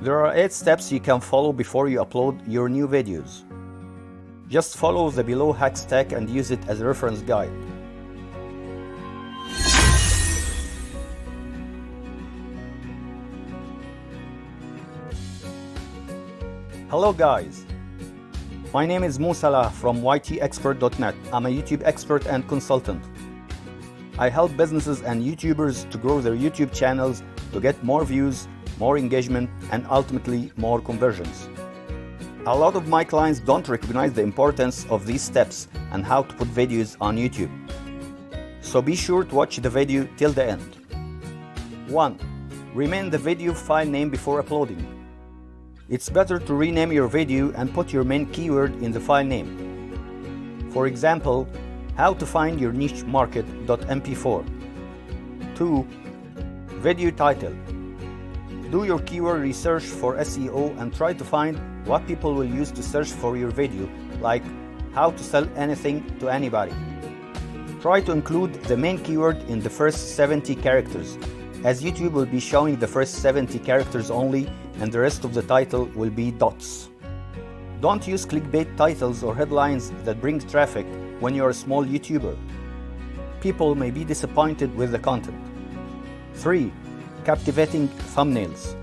There are 8 steps you can follow before you upload your new videos. Just follow the below hack stack and use it as a reference guide. Hello guys, my name is Musala from ytexpert.net. I'm a YouTube expert and consultant. I help businesses and YouTubers to grow their YouTube channels to get more views, more engagement, and ultimately more conversions. A lot of my clients don't recognize the importance of these steps and how to put videos on YouTube. So be sure to watch the video till the end. 1. Rename the video file name before uploading. It's better to rename your video and put your main keyword in the file name. For example, how to find your niche market.mp4. 2. Video title. Do your keyword research for SEO and try to find what people will use to search for your video, like how to sell anything to anybody. Try to include the main keyword in the first 70 characters, as YouTube will be showing the first 70 characters only and the rest of the title will be dots. Don't use clickbait titles or headlines that bring traffic when you're a small YouTuber. People may be disappointed with the content. 3. Captivating thumbnails.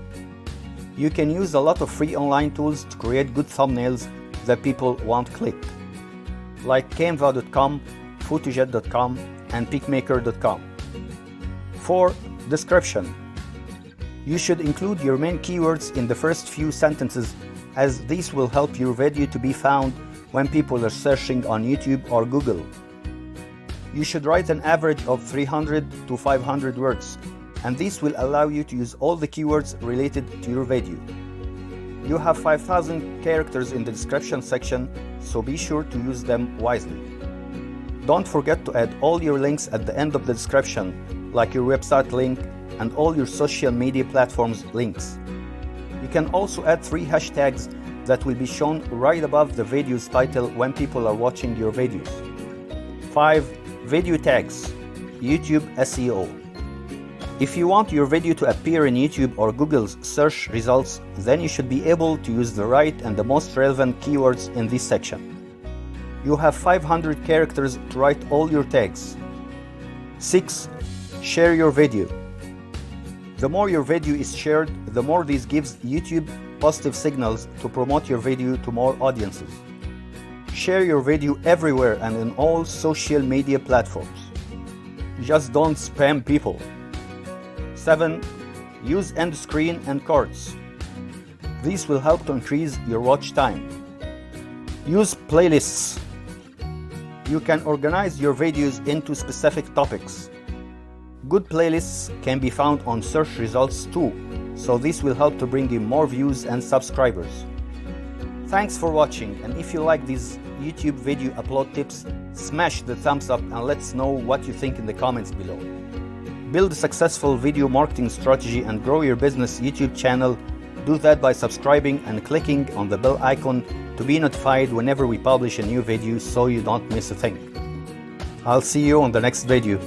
You can use a lot of free online tools to create good thumbnails that people won't click, like canva.com, photojet.com, and picmaker.com. 4. Description. You should include your main keywords in the first few sentences, as these will help your video to be found when people are searching on YouTube or Google. You should write an average of 300 to 500 words, and this will allow you to use all the keywords related to your video. You have 5,000 characters in the description section, so be sure to use them wisely. Don't forget to add all your links at the end of the description, like your website link and all your social media platforms links. You can also add 3 hashtags that will be shown right above the video's title when people are watching your videos. 5. Video tags. YouTube SEO. If you want your video to appear in YouTube or Google's search results, then you should be able to use the right and the most relevant keywords in this section. You have 500 characters to write all your tags. 6. Share your video. The more your video is shared, the more this gives YouTube positive signals to promote your video to more audiences. Share your video everywhere and in all social media platforms. Just don't spam people. 7. Use end screen and cards. These will help to increase your watch time. Use playlists. You can organize your videos into specific topics. Good playlists can be found on search results too, so this will help to bring you more views and subscribers. Thanks for watching, and if you like these YouTube video upload tips, smash the thumbs up and let us know what you think in the comments below. Build a successful video marketing strategy and grow your business YouTube channel. Do that by subscribing and clicking on the bell icon to be notified whenever we publish a new video so you don't miss a thing. I'll see you on the next video.